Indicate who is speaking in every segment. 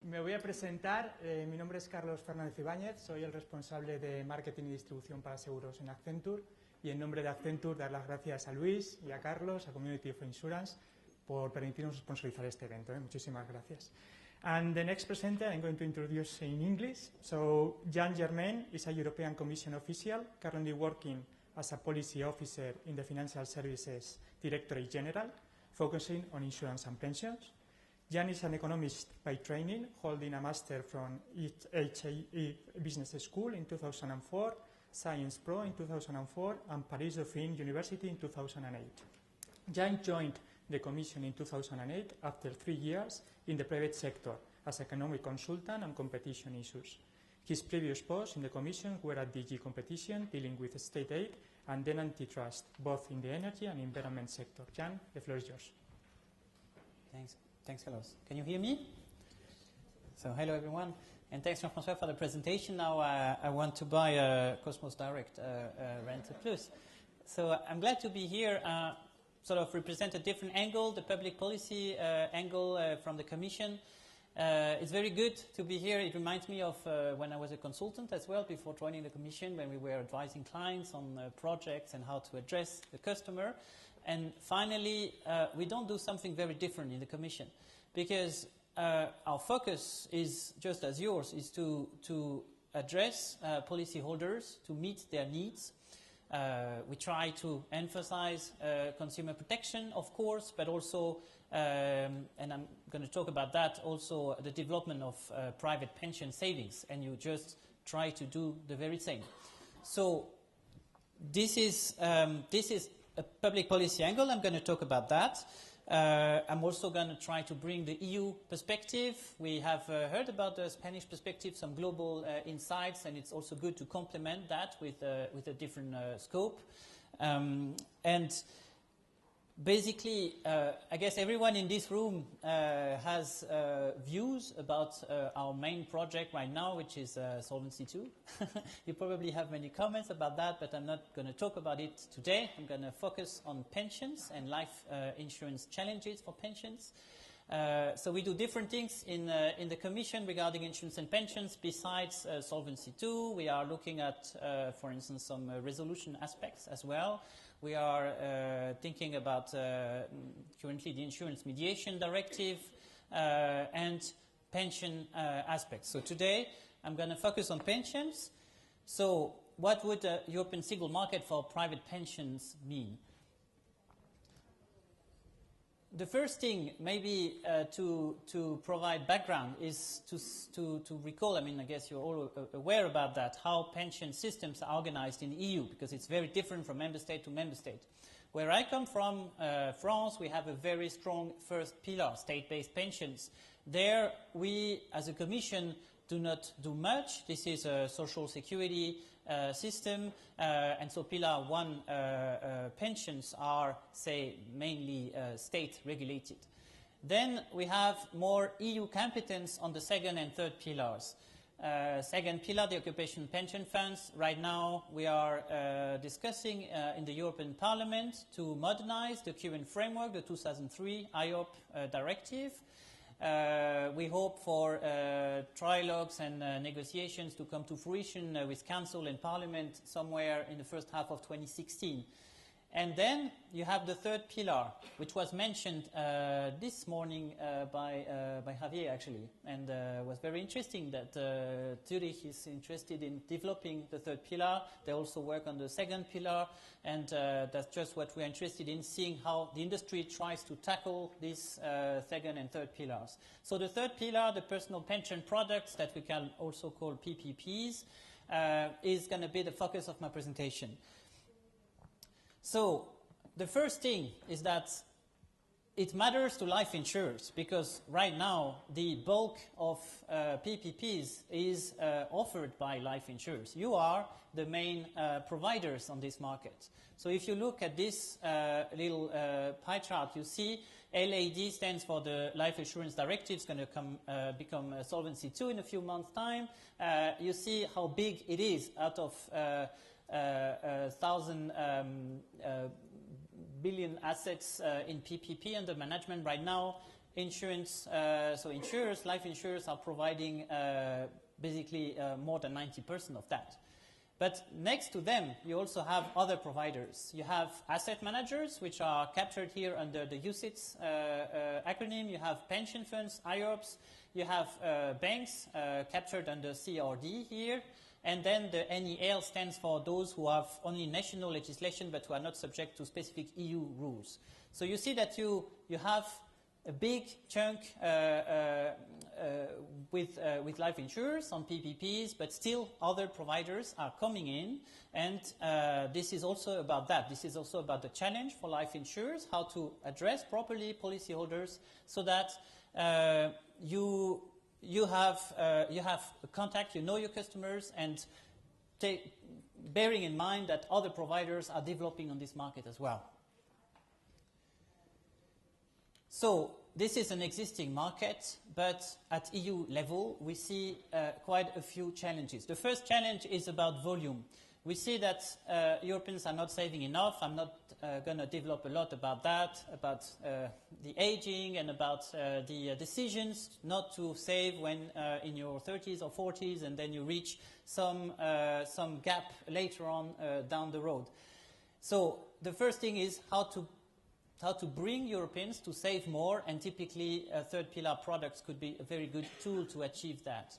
Speaker 1: Me voy a presentar. Mi nombre es Carlos Fernández Ibáñez, soy el responsable de marketing y distribución para seguros en Accenture, y en nombre de Accenture dar las gracias a Luis y a Carlos, a Community of Insurance, por permitirnos sponsorizar este evento. Muchísimas gracias. And the next presenter I'm going to introduce in English. So Yann Germaine is a European Commission official currently working as a policy officer in the Financial Services Directorate General, focusing on insurance and pensions. Yann is an economist by training, holding a master from HAE Business School in 2004, Science Pro in 2004, and Paris Dauphine University in 2008. Yann joined the Commission in 2008 after 3 years in the private sector as economic consultant on competition issues. His previous posts in the Commission were at DG Competition, dealing with state aid, and then antitrust, both in the energy and environment sector. Yann, the floor is yours.
Speaker 2: Thanks, Carlos. Can you hear me? So, hello everyone, and thanks Jean-François for the presentation. Now I want to buy a Cosmos Direct Rental Plus. So I'm glad to be here, sort of represent a different angle, the public policy angle from the Commission. It's very good to be here. It reminds me of when I was a consultant as well, before joining the Commission, when we were advising clients on projects and how to address the customer. And finally, we don't do something very different in the Commission, because our focus is, just as yours, is to address policyholders, to meet their needs. We try to emphasize consumer protection, of course, but also, and I'm going to talk about that, also the development of private pension savings, and you just try to do the very same. So this is a public policy angle. I'm going to talk about that. I'm also going to try to bring the EU perspective. We have heard about the Spanish perspective, some global insights, and it's also good to complement that with a different scope. And basically, I guess everyone in this room has views about our main project right now, which is Solvency II. You probably have many comments about that, but I'm not going to talk about it today. I'm going to focus on pensions and life insurance challenges for pensions. So we do different things in the Commission regarding insurance and pensions besides Solvency II. We are looking at, for instance, some resolution aspects as well. We are thinking about currently the Insurance Mediation Directive and pension aspects. So today I'm going to focus on pensions. So what would a European single market for private pensions mean? The first thing, maybe to provide background, is to recall, I mean, I guess you're all aware about that, how pension systems are organized in the EU, because it's very different from member state to member state. Where I come from, France, we have a very strong first pillar, state-based pensions. There, we, as a Commission, do not do much. This is a social security system, and so Pillar 1 pensions are, say, mainly state-regulated. Then we have more EU competence on the second and third pillars. Second pillar, the occupation pension funds. Right now we are discussing in the European Parliament to modernize the current framework, the 2003 IOP directive. We hope for trilogues and negotiations to come to fruition with Council and Parliament somewhere in the first half of 2016. And then you have the third pillar, which was mentioned this morning by Javier, actually. And was very interesting that Zurich is interested in developing the third pillar. They also work on the second pillar. And that's just what we're interested in, seeing how the industry tries to tackle these second and third pillars. So the third pillar, the personal pension products that we can also call PPPs, is going to be the focus of my presentation. So the first thing is that it matters to life insurers, because right now the bulk of PPPs is offered by life insurers. You are the main providers on this market. So if you look at this little pie chart, you see LAD stands for the Life Insurance Directive. It's going to become Solvency II in a few months' time. You see how big it is out of 1,000 billion assets in PPP under management right now. insurance, so insurers, life insurers are providing basically more than 90% of that. But next to them, you also have other providers. You have asset managers, which are captured here under the UCITS acronym. You have pension funds, IORPs. You have banks captured under CRD here. And then the NEL stands for those who have only national legislation but who are not subject to specific EU rules. So you see that you have a big chunk with life insurers on PPPs, but still other providers are coming in, and this is also about that. This is also about the challenge for life insurers, how to address properly policyholders so that you have a contact, you know your customers, and bearing in mind that other providers are developing on this market as well. So this is an existing market, but at EU level, we see quite a few challenges. The first challenge is about volume. We see that Europeans are not saving enough. I'm not going to develop a lot about that, about the aging and about the decisions not to save when in your 30s or 40s, and then you reach some gap later on down the road. So the first thing is how to bring Europeans to save more, and typically third pillar products could be a very good tool to achieve that.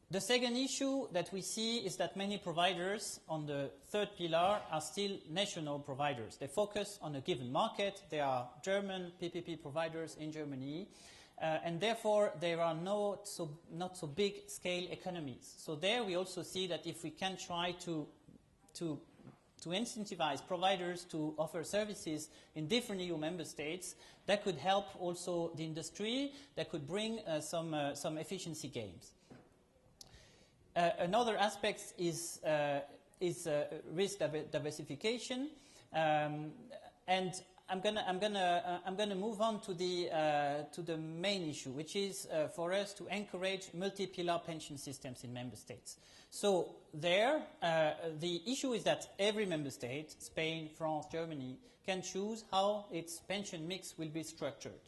Speaker 2: The second issue that we see is that many providers on the third pillar are still national providers. They focus on a given market. They are German PPP providers in Germany, and therefore there are not so big scale economies. So there we also see that if we can try to incentivize providers to offer services in different EU member states, that could help also the industry, that could bring some efficiency gains. Another aspect is risk diversification, and I'm gonna move on to the main issue, which is for us to encourage multi-pillar pension systems in member states. So there, the issue is that every member state, Spain, France, Germany, can choose how its pension mix will be structured.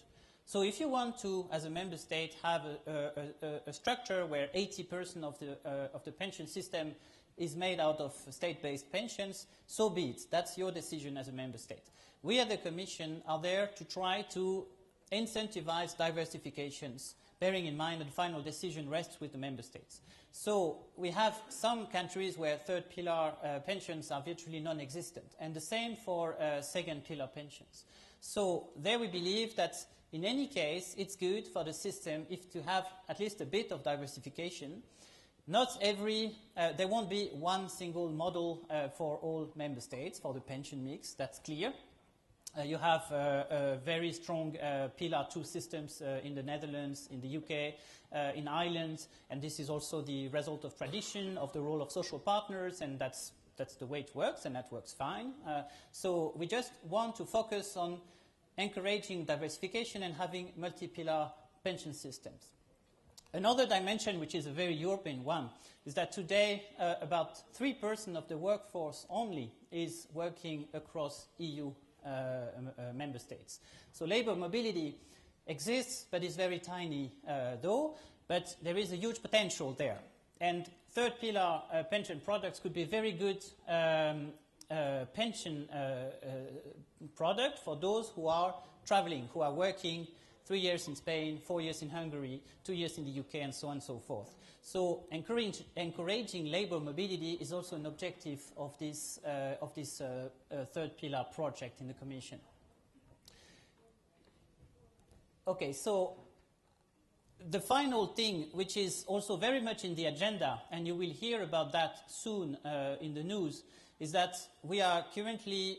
Speaker 2: So if you want to, as a member state, have a structure where 80% of the pension system is made out of state-based pensions, so be it. That's your decision as a member state. We at the Commission are there to try to incentivize diversifications, bearing in mind that the final decision rests with the member states. So we have some countries where third pillar pensions are virtually non-existent, and the same for second pillar pensions. So there we believe that in any case, it's good for the system if to have at least a bit of diversification. Not every, there won't be one single model for all member states for the pension mix, that's clear. You have very strong Pillar 2 systems in the Netherlands, in the UK, in Ireland, and this is also the result of tradition, of the role of social partners, and that's the way it works, and that works fine. So we just want to focus on encouraging diversification and having multi-pillar pension systems. Another dimension, which is a very European one, is that today about 3% of the workforce only is working across EU member states. So labor mobility exists, but is very tiny though, but there is a huge potential there. And third pillar pension products could be very good pension product for those who are traveling, who are working 3 years in Spain, 4 years in Hungary, 2 years in the UK, and so on and so forth. So encouraging labor mobility is also an objective of this third pillar project in the Commission. Okay, so the final thing, which is also very much in the agenda, and you will hear about that soon in the news, is that we are currently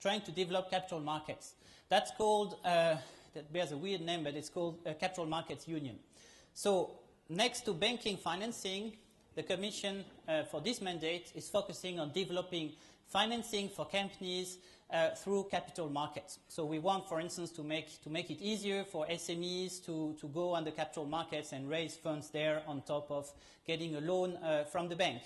Speaker 2: trying to develop capital markets. That's called, that bears a weird name, but it's called Capital Markets Union. So next to banking financing, the Commission for this mandate is focusing on developing financing for companies through capital markets. So we want, for instance, to make it easier for SMEs to go on the capital markets and raise funds there on top of getting a loan from the bank.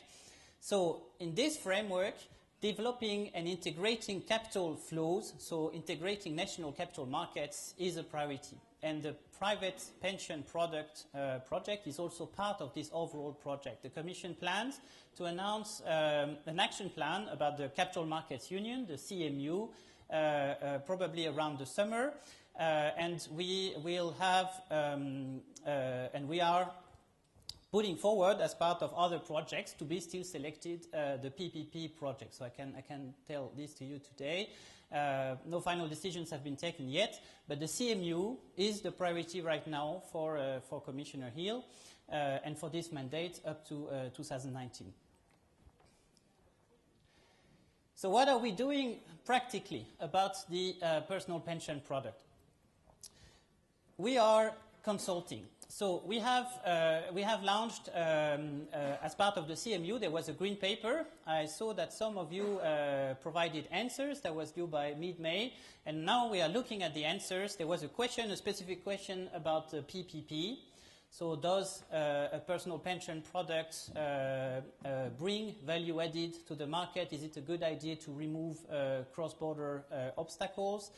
Speaker 2: So in this framework, developing and integrating capital flows, so integrating national capital markets, is a priority. And the private pension project is also part of this overall project. The Commission plans to announce an action plan about the Capital Markets Union, the CMU, probably around the summer. And we will have, and we are putting forward as part of other projects to be still selected the PPP project. So I can tell this to you today. No final decisions have been taken yet, but the CMU is the priority right now for Commissioner Hill and for this mandate up to 2019. So what are we doing practically about the personal pension product? We are consulting. So we have launched, as part of the CMU, there was a green paper. I saw that some of you provided answers. That was due by mid-May. And now we are looking at the answers. There was a question, a specific question about the PPP. So does a personal pension product bring value added to the market? Is it a good idea to remove cross-border obstacles?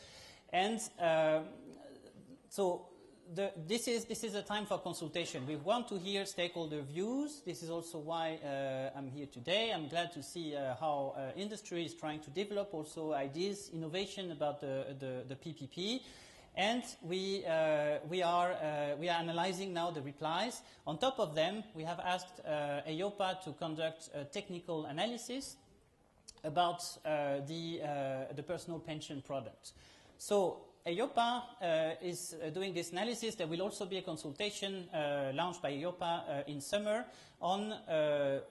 Speaker 2: And so this is a time for consultation. We want to hear stakeholder views. This is also why I'm here today. I'm glad to see how industry is trying to develop also ideas, innovation about the PPP. And we are analyzing now the replies. On top of them, we have asked EIOPA to conduct a technical analysis about the personal pension product. So EIOPA is doing this analysis. There will also be a consultation launched by EIOPA in summer on a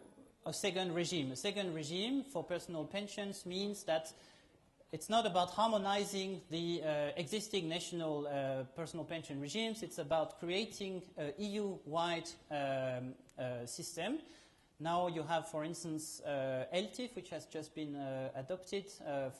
Speaker 2: second regime. A second regime for personal pensions means that it's not about harmonizing the existing national personal pension regimes. It's about creating an EU-wide system. Now you have, for instance, LTIF, which has just been adopted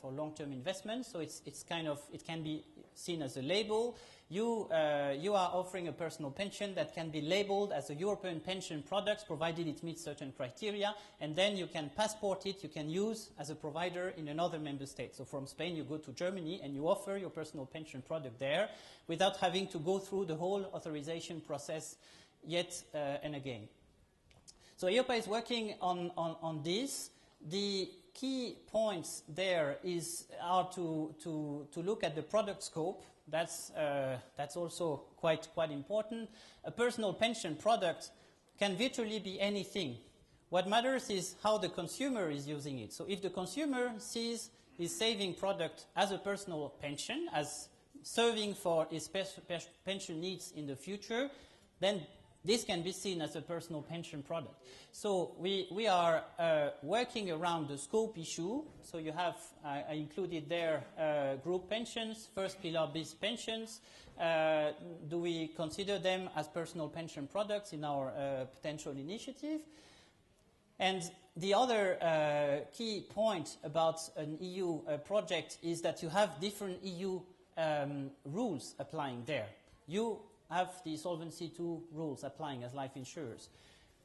Speaker 2: for long-term investment. So it's kind of, it can be seen as a label. You are offering a personal pension that can be labeled as a European pension product, provided it meets certain criteria, and then you can passport it, you can use as a provider in another member state. So from Spain, you go to Germany and you offer your personal pension product there without having to go through the whole authorization process yet and again. So EIOPA is working on this. The key points there are to look at the product scope. That's also quite important. A personal pension product can virtually be anything. What matters is how the consumer is using it. So if the consumer sees his saving product as a personal pension, as serving for his pension needs in the future, then this can be seen as a personal pension product. So we are working around the scope issue. So you have, I included there group pensions, first pillar bis pensions. Do we consider them as personal pension products in our potential initiative? And the other key point about an EU project is that you have different EU rules applying there. You have the Solvency II rules applying as life insurers.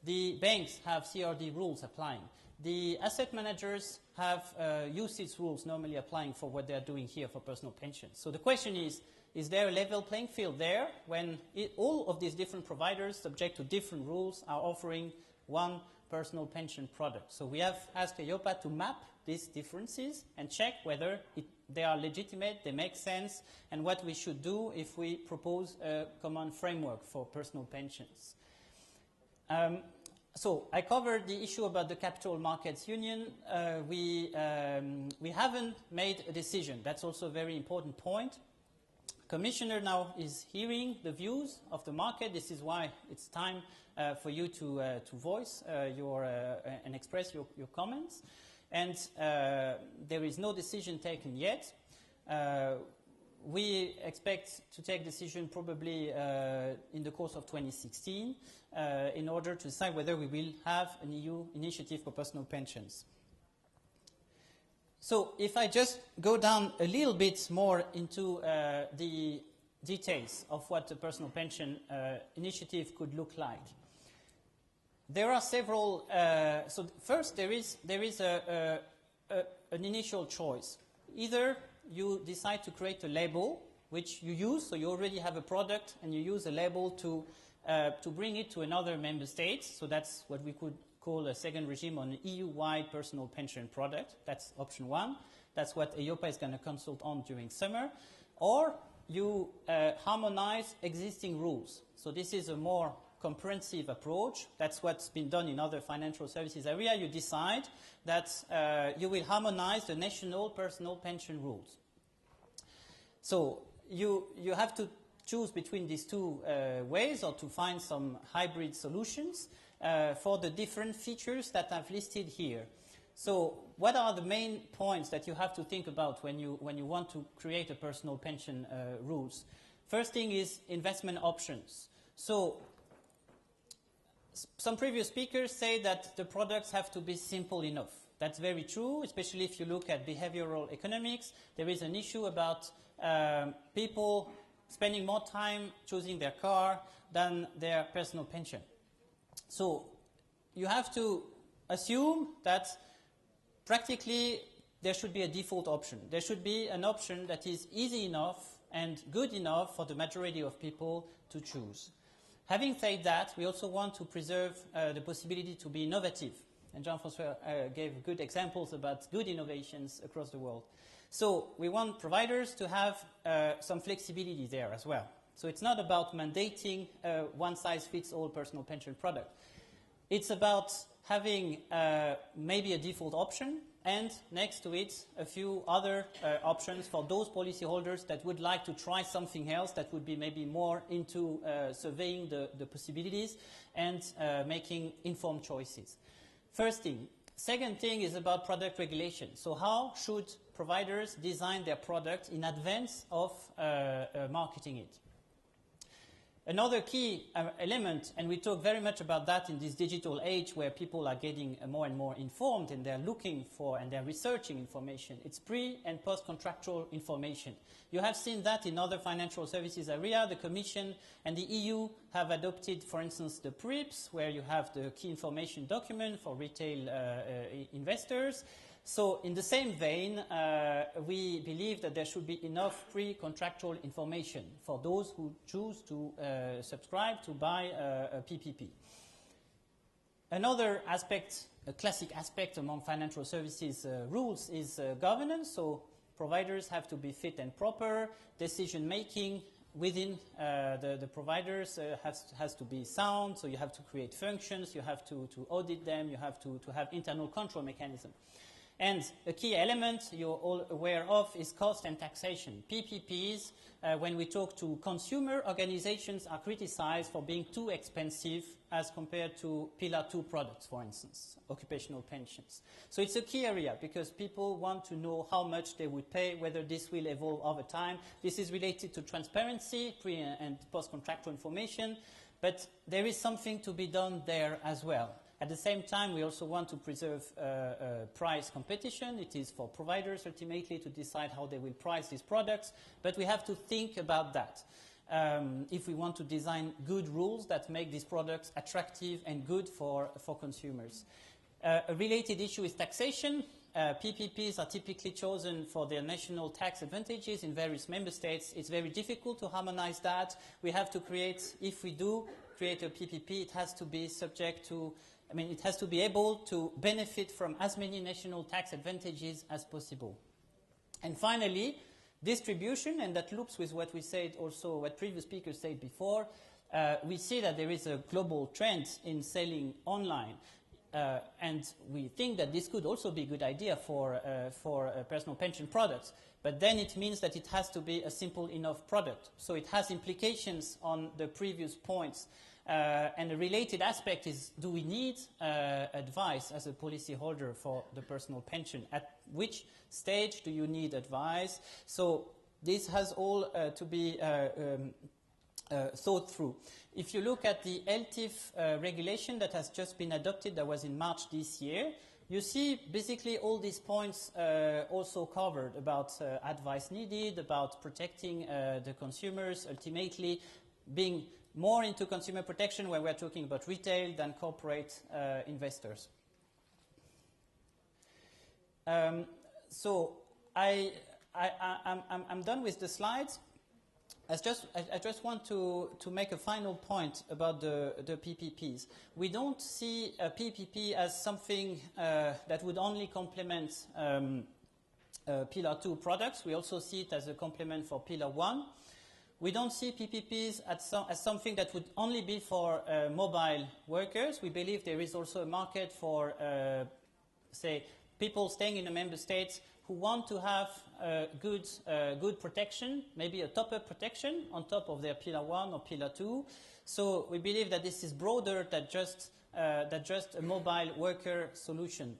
Speaker 2: The banks have CRD rules applying. The asset managers have UCITS rules normally applying for what they're doing here for personal pensions. So the question is there a level playing field there when all of these different providers, subject to different rules, are offering one personal pension product? So we have asked EIOPA to map these differences and check whether they are legitimate, they make sense, and what we should do if we propose a common framework for personal pensions. So I covered the issue about the Capital Markets Union. We haven't made a decision. That's also a very important point. Commissioner now is hearing the views of the market. This is why it's time for you to voice and express your comments. And there is no decision taken yet. We expect to take decision probably in the course of 2016 in order to decide whether we will have an EU initiative for personal pensions. So if I just go down a little bit more into the details of what the personal pension initiative could look like. There are several. So first, there is a an initial choice. Either you decide to create a label, which you use, so you already have a product, and you use a label to bring it to another member state. So that's what we could call a second regime on an EU-wide personal pension product. That's option one. That's what EIOPA is going to consult on during summer. Or you harmonize existing rules. So this is a more comprehensive approach. That's what's been done in other financial services area. You decide that you will harmonize the national personal pension rules. So you have to choose between these two ways, or to find some hybrid solutions for the different features that I've listed here. So what are the main points that you have to think about when you want to create a personal pension rules? First thing is investment options. So some previous speakers say that the products have to be simple enough. That's very true, especially if you look at behavioral economics. There is an issue about people spending more time choosing their car than their personal pension. So you have to assume that practically there should be a default option. There should be an option that is easy enough and good enough for the majority of people to choose. Having said that, we also want to preserve the possibility to be innovative. And Jean-François gave good examples about good innovations across the world. So we want providers to have some flexibility there as well. So it's not about mandating a one-size-fits-all personal pension product. It's about having maybe a default option, and next to it a few other options for those policyholders that would like to try something else, that would be maybe more into surveying the possibilities and making informed choices. First thing. Second thing is about product regulation. So how should providers design their product in advance of marketing it? Another key element, and we talk very much about that in this digital age where people are getting more and more informed and they're looking for and they're researching information, it's pre- and post-contractual information. You have seen that in other financial services area. The Commission and the EU have adopted, for instance, the PRIPS, where you have the key information document for retail investors. So in the same vein, we believe that there should be enough pre-contractual information for those who choose to subscribe to buy a PPP. Another aspect, a classic aspect among financial services rules is governance. So providers have to be fit and proper. Decision-making within the providers has to be sound. So you have to create functions, you have to audit them, you have to have internal control mechanism. And a key element you're all aware of is cost and taxation. PPPs, when we talk to consumer organizations, are criticized for being too expensive as compared to Pillar 2 products, for instance, occupational pensions. So it's a key area because people want to know how much they would pay, whether this will evolve over time. This is related to transparency, pre- and post-contractual information, but there is something to be done there as well. At the same time, we also want to preserve price competition. It is for providers ultimately to decide how they will price these products, but we have to think about that. If we want to design good rules that make these products attractive and good for consumers. A related issue is taxation. PPPs are typically chosen for their national tax advantages in various member states. It's very difficult to harmonize that. We have to create, if we do create a PPP, it has to be subject to, it has to be able to benefit from as many national tax advantages as possible. And finally, distribution, and that loops with what we said also, what previous speakers said before. We see that there is a global trend in selling online. And we think that this could also be a good idea for personal pension products. But then it means that it has to be a simple enough product. So it has implications on the previous points. And a related aspect is, do we need advice as a policyholder for the personal pension? At which stage do you need advice? So this has all to be thought through. If you look at the LTIF regulation that has just been adopted, that was in March this year, you see basically all these points also covered about advice needed, about protecting the consumers, ultimately being more into consumer protection where we're talking about retail than corporate investors. So I'm done with the slides. I just want to make a final point about the PPPs. We don't see a PPP as something that would only complement Pillar 2 products. We also see it as a complement for Pillar 1. We don't see PPPs as something that would only be for mobile workers. We believe there is also a market for, say, people staying in a member state who want to have good protection, maybe a top-up protection on top of their Pillar 1 or Pillar 2. So we believe that this is broader than just a mobile worker solution.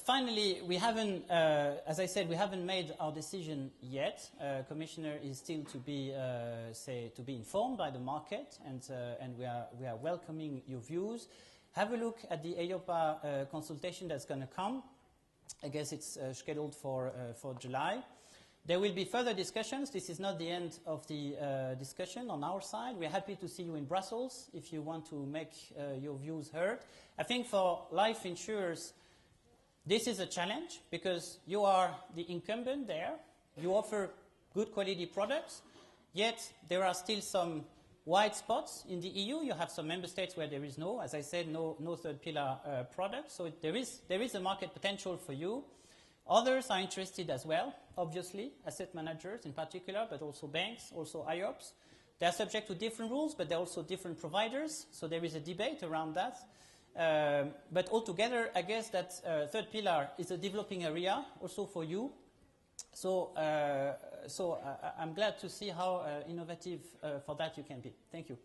Speaker 2: Finally, we haven't, as I said, we haven't made our decision yet. Commissioner is still to be informed by the market, and we are welcoming your views. Have a look at the EIOPA consultation that's going to come. I guess it's scheduled for July. There will be further discussions. This is not the end of the discussion on our side. We're happy to see you in Brussels if you want to make your views heard. I think for life insurers, this is a challenge because you are the incumbent there. You offer good quality products, yet there are still some white spots in the EU. You have some member states where there is no, as I said, no third pillar product. So there is a market potential for you. Others are interested as well, obviously, asset managers in particular, but also banks, also IOPs. They are subject to different rules, but they're also different providers. So there is a debate around that. But altogether, I guess that third pillar is a developing area also for you. So I'm glad to see how innovative for that you can be. Thank you.